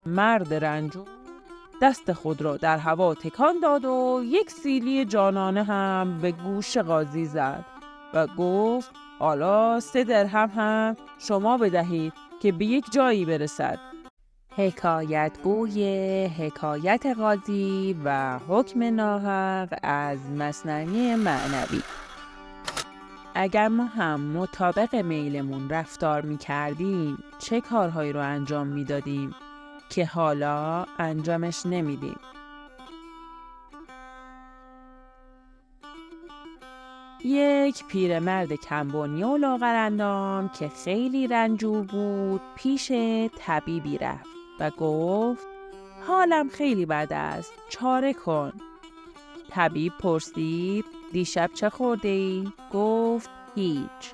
مرد رنجور دست خود را در هوا تکان داد و یک سیلی جانانه هم به گوش قاضی زد و گفت حالا 3 درهم هم شما بدهید که به یک جایی برسد. حکایت گوی حکایت قاضی و حکم ناحق از مثنوی معنوی. اگر ما هم مطابق میلمون رفتار می کردیم چه کارهایی رو انجام می دادیم که حالا انجامش نمیدیم؟ یک پیرمرد کمبنیه و لاغرندام که خیلی رنجور بود پیش طبیبی رفت و گفت حالم خیلی بد است، چاره کن. طبیب پرسید دیشب چه خورده ای؟ گفت هیچ.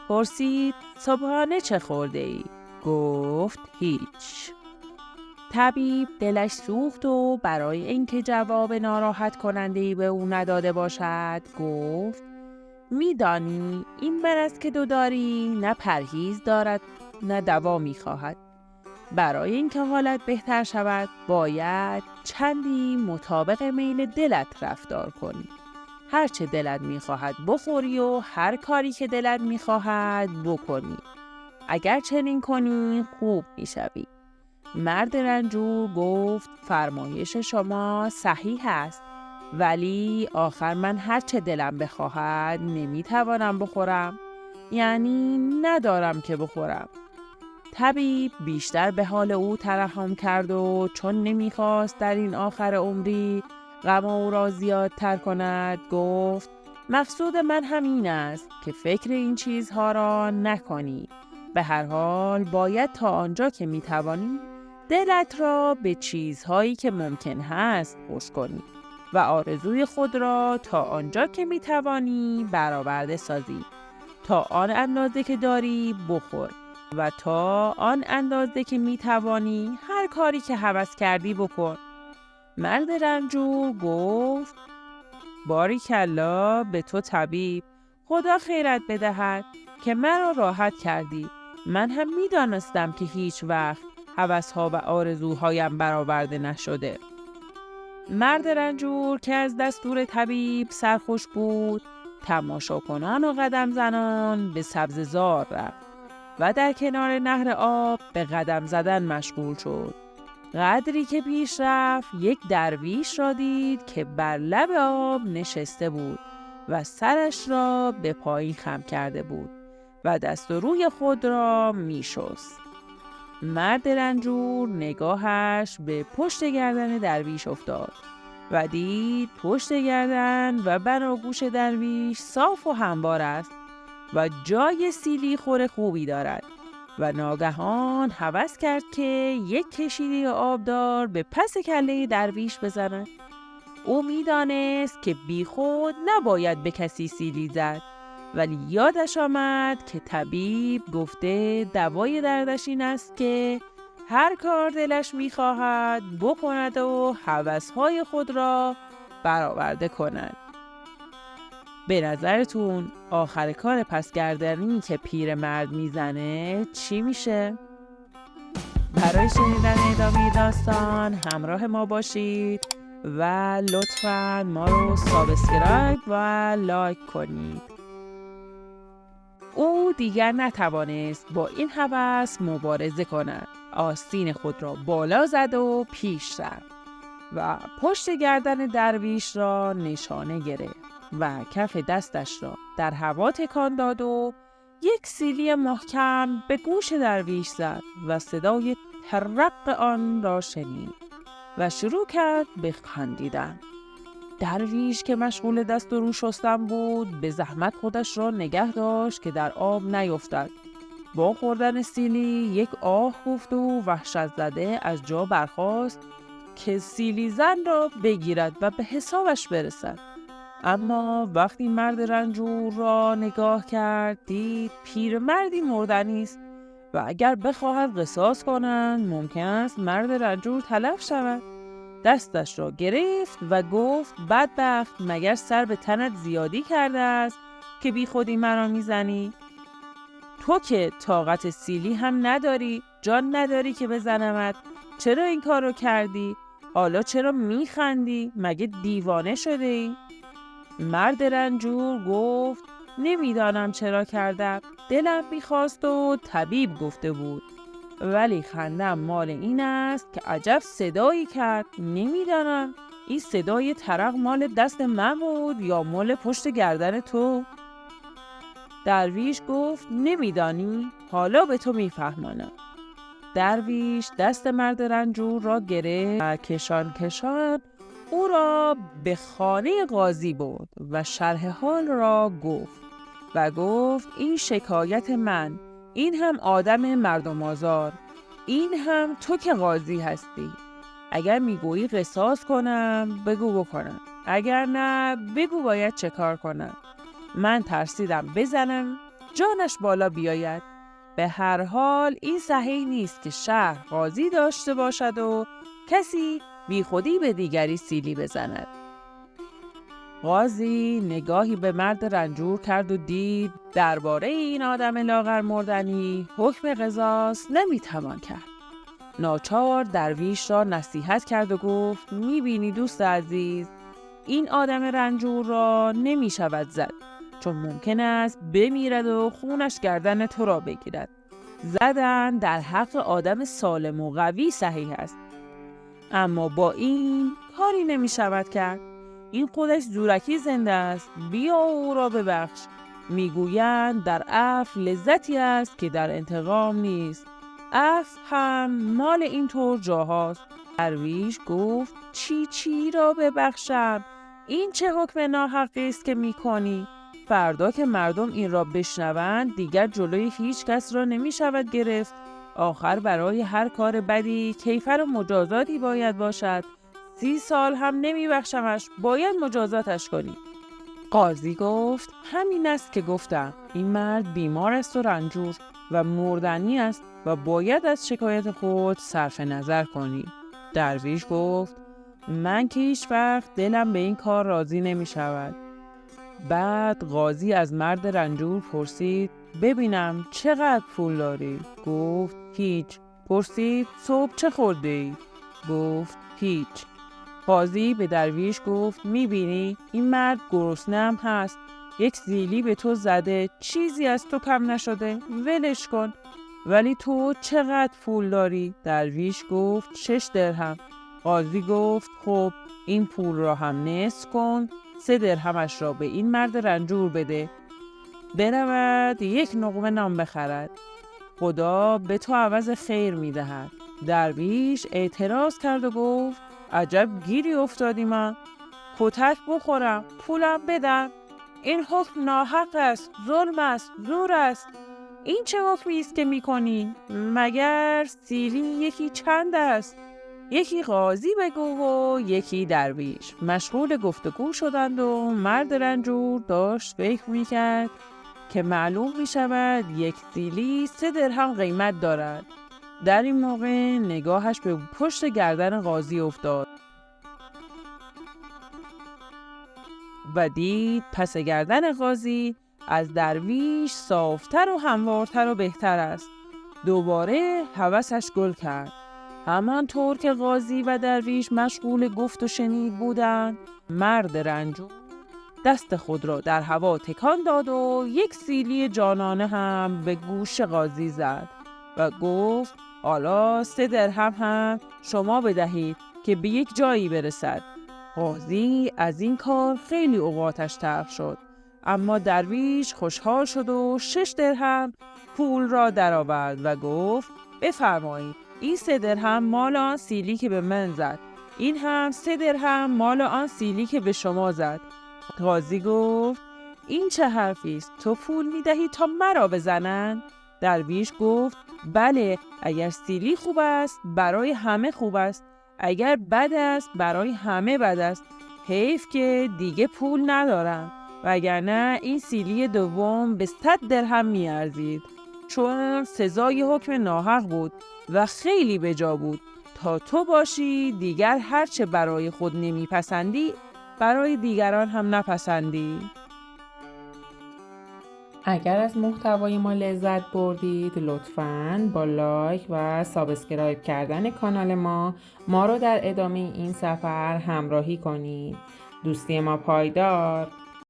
پرسید صبحانه چه خورده ای؟ گفت هیچ. طبیب دلش سوخت و برای اینکه جواب ناراحت کننده‌ای به او نداده باشد گفت میدانی این مرض که تو داری نه پرهیز دارد نه دوا میخواهد. برای اینکه حالت بهتر شود باید چندی مطابق میل دلت رفتار کنی. هر چه دلت میخواهد بخوری و هر کاری که دلت میخواهد بکنی. اگر چنین کنی خوب میشوی. مرد رنجور گفت فرمایش شما صحیح است، ولی آخر من هر چه دلم بخواهد نمیتوانم بخورم، یعنی ندارم که بخورم. طبیب بیشتر به حال او ترحم کرد و چون نمیخواست در این آخر عمری غم او را زیادتر کند گفت مقصود من همین است که فکر این چیزها را نکنی. به هر حال باید تا آنجا که میتوانی دلت را به چیزهایی که ممکن هست خوش کنی و آرزوی خود را تا آنجا که میتوانی برآورده سازی. تا آن اندازه که داری بخور و تا آن اندازه که میتوانی هر کاری که هوس کردی بکن. مرد رنجور گفت باریکلا به تو طبیب، خدا خیرت بدهد که مرا راحت کردی. من هم میدانستم که هیچ وقت هوس‌ها و آرزوهایم برآورده نشده. مرد رنجور که از دستور طبیب سرخوش بود تماشا کنان و قدم زنان به سبززار رفت و در کنار نهر آب به قدم زدن مشغول شد. قدری که پیش رفت یک درویش را دید که بر لب آب نشسته بود و سرش را به پایین خم کرده بود و دست و روی خود را می شست. مرد رنجور نگاهش به پشت گردن درویش افتاد و دید پشت گردن و بناگوش درویش صاف و هموار است و جای سیلی خور خوبی دارد و ناگهان هوس کرد که یک کشیده آبدار به پس کله درویش بزند. او می‌دانست که بیخود نباید به کسی سیلی زد، ولی یادش آمد که طبیب گفته دوای دردش این است که هر کار دلش می‌خواهد بکند و هوس‌های خود را برآورده کند. به نظرتون آخر کار پسگردنی که پیرمرد میزنه چی میشه؟ برای شنیدن ادامه داستان همراه ما باشید و لطفاً ما رو سابسکرایب و لایک کنید. او دیگر نتوانست با این هوس مبارزه کند. آستین خود را بالا زد و پیش رفت و پشت گردن درویش را نشانه گرفت و کف دستش را در هوا تکان داد و یک سیلی محکم به گوش درویش زد و صدای ترق آن را شنید و شروع کرد به خندیدن. درویش که مشغول دست و رو شستن بود به زحمت خودش را نگه داشت که در آب نیفتد. با خوردن سیلی یک آه گفت و وحشت زده از جا برخاست که سیلی زن را بگیرد و به حسابش برسد. اما وقتی مرد رنجور را نگاه کرد دید پیرمردی مردنی است و اگر بخواهد قصاص کنند ممکن است مرد رنجور تلف شود. دستش را گرفت و گفت بدبخت، مگر سر به تنت زیادی کرده است که بی خودی مرا میزنی؟ تو که طاقت سیلی هم نداری، جان نداری که بزنمت. چرا این کار رو کردی؟ حالا چرا میخندی؟ مگه دیوانه شده ای؟ مرد رنجور گفت نمیدانم چرا کردم، دلم میخواست و طبیب گفته بود. ولی خندم مال این است که عجب صدایی کرد. نمیدانم این صدای ترق مال دست من بود یا مال پشت گردن تو؟ درویش گفت نمیدانی؟ حالا به تو میفهمانم. درویش دست مرد رنجور را گرفت و کشان کشان او را به خانه قاضی برد و شرح حال را گفت و گفت این شکایت من، این هم آدم مردم آزار، این هم تو که قاضی هستی. اگر میگویی قصاص کنم بگو بکنم، اگر نه بگو باید چه کار کنم. من ترسیدم بزنم جانش بالا بیاید. به هر حال این صحیح نیست که شهر قاضی داشته باشد و کسی بی خودی به دیگری سیلی بزند. قاضی نگاهی به مرد رنجور کرد و دید درباره این آدم لاغر مردنی حکم قصاص نمیتوان کرد. ناچار درویش را نصیحت کرد و گفت میبینی دوست عزیز، این آدم رنجور را نمیشود زد، چون ممکن است بمیرد و خونش گردن تو را بگیرد. زدن در حق آدم سالم و قوی صحیح است، اما با این کاری نمی شود کرد. این خودش زورکی زنده است، بیا او را ببخش. میگویند در عفو لذتی است که در انتقام نیست. عفو هم مال این طور جاهاست. درویش گفت چی را ببخشم؟ این چه حکم ناحقی است که میکنی؟ فردا که مردم این را بشنوند دیگر جلوی هیچ کس را نمی شود گرفت. آخر برای هر کار بدی کیفر و مجازاتی باید باشد. 30 سال هم نمی بخشمش، باید مجازاتش کنی. قاضی گفت همین است که گفتم، این مرد بیمار است و رنجور و مردنی است و باید از شکایت خود صرف نظر کنی. درویش گفت من که هیچ وقت دلم به این کار راضی نمی شود. بعد قاضی از مرد رنجور پرسید ببینم چقدر پول داری؟ گفت هیچ. پرسید صبح چه خورده ای؟ گفت هیچ. قاضی به درویش گفت میبینی این مرد گرسنه هم هست، یک زیلی به تو زده، چیزی از تو کم نشده، ولش کن. ولی تو چقدر پول داری؟ درویش گفت 6 درهم. قاضی گفت خب این پول را هم نصف کن، 3 درهمش را به این مرد رنجور بده، برود 1 نقمه نان بخرد، خدا به تو عوض خیر میدهد. درویش اعتراض کرد و گفت عجب گیری افتادی من، کتک بخورم پولم بدم؟ این حکم ناحق است، ظلم است، زور است. این چه حکمی است که میکنی؟ مگر سیلی یکی چند است؟ یکی قاضی بگو و یکی درویش. مشغول گفتگو شدند و مرد رنجور داشت فکر میکرد که معلوم میشود 1 سیلی 3 درهم قیمت دارد. در این موقع نگاهش به پشت گردن قاضی افتاد و دید پس گردن قاضی از درویش صافتر و هموارتر و بهتر است. دوباره هوسش گل کرد. همانطور که قاضی و درویش مشغول گفت و شنید بودند، مرد رنجور دست خود را در هوا تکان داد و 1 سیلی جانانه هم به گوش قاضی زد و گفت حالا 3 درهم هم شما بدهید که به یک جایی برسد. قاضی از این کار خیلی اوقاتش تلخ شد، اما درویش خوشحال شد و 6 درهم پول را درآورد و گفت بفرمایید این 3 درهم مال آن سیلی که به من زد، این هم 3 درهم مال آن سیلی که به شما زد. قاضی گفت این چه حرفی است؟ تو پول میدهی تا مرا بزنند؟ درویش گفت بله، اگر سیلی خوب است برای همه خوب است، اگر بد است برای همه بد است. حیف که دیگه پول ندارم، وگرنه این سیلی دوم به 100 درهم میارزید، چون سزای حکم ناحق بود و خیلی بجا بود. تا تو باشی دیگر هرچه برای خود نمیپسندی برای دیگران هم نپسندی. اگر از محتوای ما لذت بردید لطفاً با لایک و سابسکرایب کردن کانال ما رو در ادامه این سفر همراهی کنید. دوستی ما پایدار.